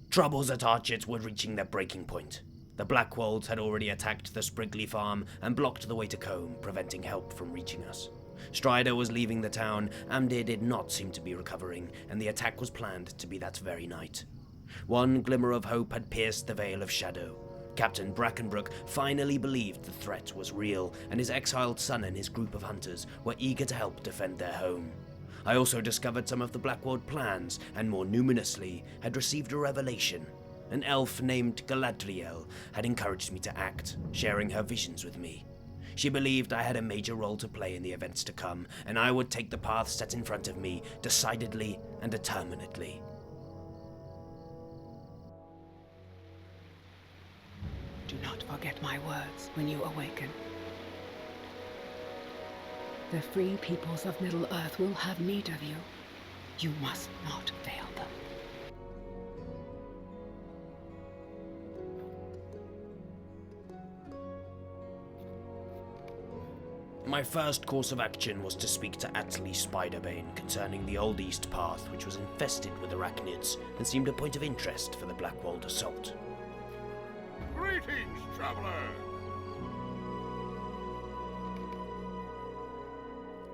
Troubles at Archet were reaching their breaking point. The Blackwolds had already attacked the Sprigley farm and blocked the way to Combe, preventing help from reaching us. Strider was leaving the town, Amdir did not seem to be recovering, and the attack was planned to be that very night. One glimmer of hope had pierced the veil of shadow. Captain Brackenbrook finally believed the threat was real, and his exiled son and his group of hunters were eager to help defend their home. I also discovered some of the Blackwold plans, and more numinously, had received a revelation. An elf named Galadriel had encouraged me to act, sharing her visions with me. She believed I had a major role to play in the events to come, and I would take the path set in front of me decidedly and determinedly. Do not forget my words when you awaken. The free peoples of Middle-earth will have need of you. You must not fail them. My first course of action was to speak to Atli Spiderbane concerning the Old East Path, which was infested with arachnids and seemed a point of interest for the Blackwold assault. Greetings, traveler!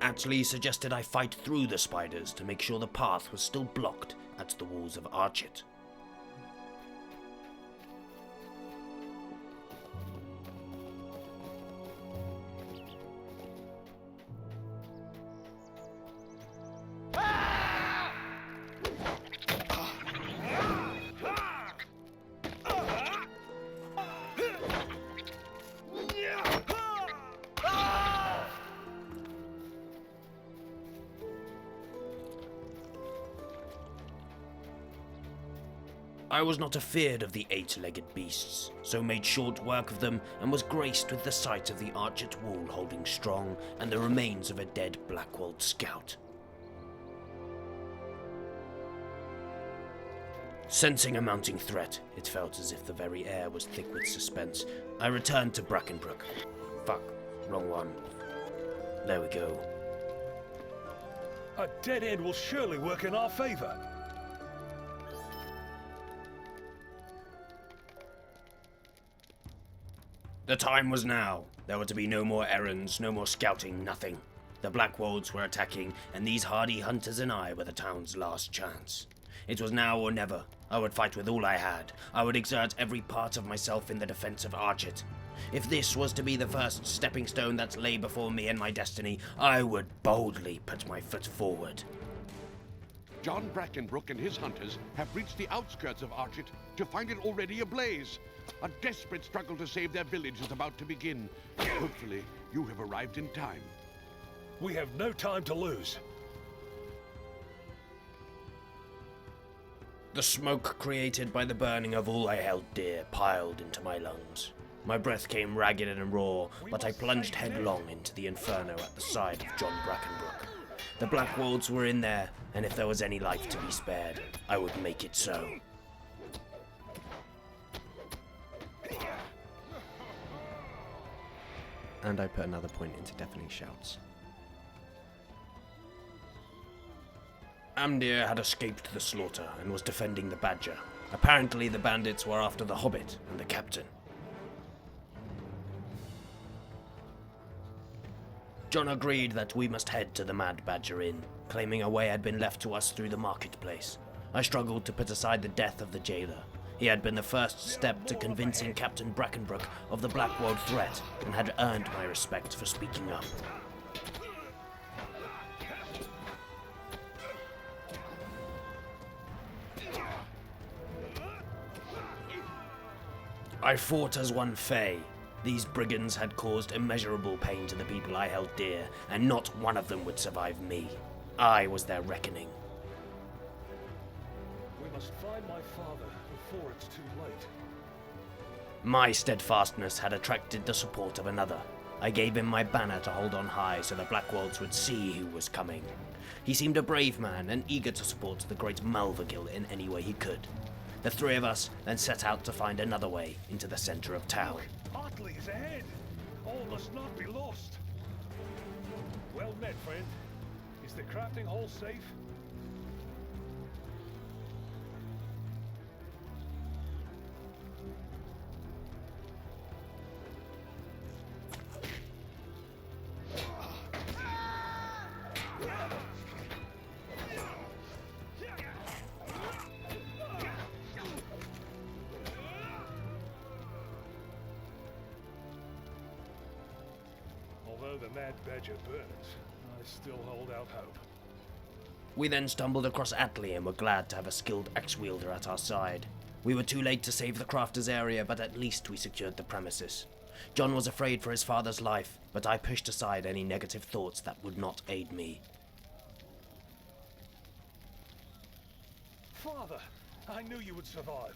Atli suggested I fight through the spiders to make sure the path was still blocked at the walls of Archet. I was not afeard of the eight-legged beasts, so made short work of them and was graced with the sight of the Archet wall holding strong and the remains of a dead Blackwold scout. Sensing a mounting threat, it felt as if the very air was thick with suspense. I returned to Brackenbrook. Fuck, wrong one. There we go. A dead end will surely work in our favor. The time was now. There were to be no more errands, no more scouting, nothing. The Blackwolds were attacking, and these hardy hunters and I were the town's last chance. It was now or never. I would fight with all I had. I would exert every part of myself in the defense of Archet. If this was to be the first stepping stone that lay before me and my destiny, I would boldly put my foot forward. John Brackenbrook and his hunters have reached the outskirts of Archet to find it already ablaze. A desperate struggle to save their village is about to begin. Hopefully, you have arrived in time. We have no time to lose. The smoke created by the burning of all I held dear piled into my lungs. My breath came ragged and raw, but I plunged headlong into the inferno at the side of John Brackenbrook. The Blackwolds were in there, and if there was any life to be spared, I would make it so. And I put another point into deafening shouts. Amdir had escaped the slaughter and was defending the Badger. Apparently the bandits were after the Hobbit and the captain. John agreed that we must head to the Mad Badger Inn, claiming a way had been left to us through the marketplace. I struggled to put aside the death of the jailer. He had been the first step to convincing Captain Brackenbrook of the Blackwold threat and had earned my respect for speaking up. I fought as one Fey. These brigands had caused immeasurable pain to the people I held dear, and not one of them would survive me. I was their reckoning. We must find my father before it's too late. My steadfastness had attracted the support of another. I gave him my banner to hold on high so the Blackwolds would see who was coming. He seemed a brave man and eager to support the great Malvagil in any way he could. The three of us then set out to find another way into the center of town. Hartley is ahead. All must not be lost. Well met, friend. Is the crafting hall safe? Mad Badger burns, I still hold out hope. We then stumbled across Atli and were glad to have a skilled axe-wielder at our side. We were too late to save the crafters area, but at least we secured the premises. John was afraid for his father's life, but I pushed aside any negative thoughts that would not aid me. Father, I knew you would survive.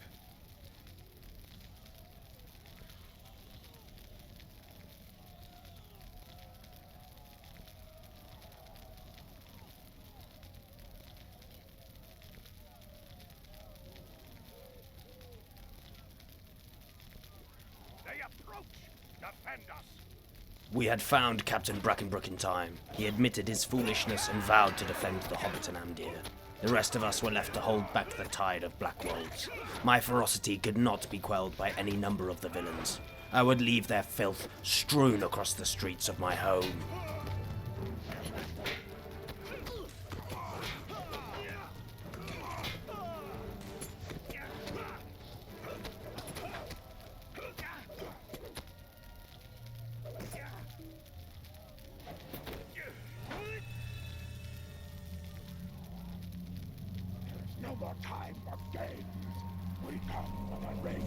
They approach! Defend us! We had found Captain Brackenbrook in time. He admitted his foolishness and vowed to defend the Hobbit and Amdir. The rest of us were left to hold back the tide of black wolves. My ferocity could not be quelled by any number of the villains. I would leave their filth strewn across the streets of my home. No more time for games. We come of a race.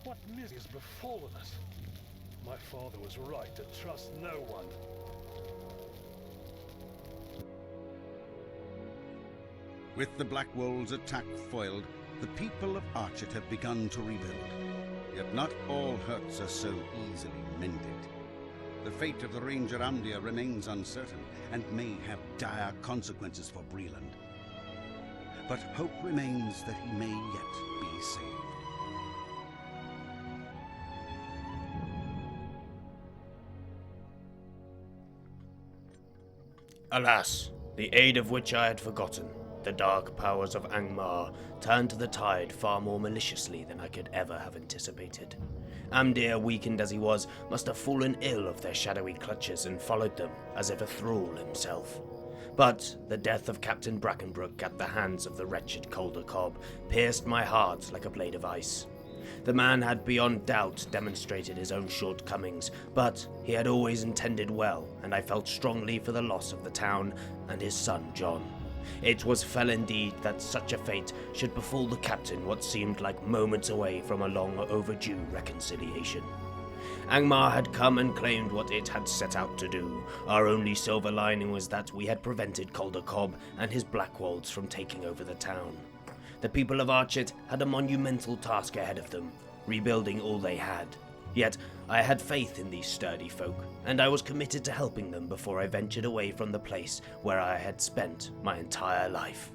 What misery has befallen us? My father was right to trust no one. With the Black Wolves' attack foiled, the people of Archet have begun to rebuild. Yet not all hurts are so easily mended. The fate of the Ranger Amdir remains uncertain and may have dire consequences for Breland. But hope remains that he may yet be saved. Alas, the aid of which I had forgotten, the dark powers of Angmar, turned the tide far more maliciously than I could ever have anticipated. Amdir, weakened as he was, must have fallen ill of their shadowy clutches and followed them, as if a thrall himself. But the death of Captain Brackenbrook at the hands of the wretched Calder Cobb pierced my heart like a blade of ice. The man had beyond doubt demonstrated his own shortcomings, but he had always intended well, and I felt strongly for the loss of the town and his son John. It was fell indeed that such a fate should befall the captain what seemed like moments away from a long overdue reconciliation. Angmar had come and claimed what it had set out to do. Our only silver lining was that we had prevented Calder Cobb and his Blackwolds from taking over the town. The people of Archet had a monumental task ahead of them, rebuilding all they had. Yet I had faith in these sturdy folk, and I was committed to helping them before I ventured away from the place where I had spent my entire life.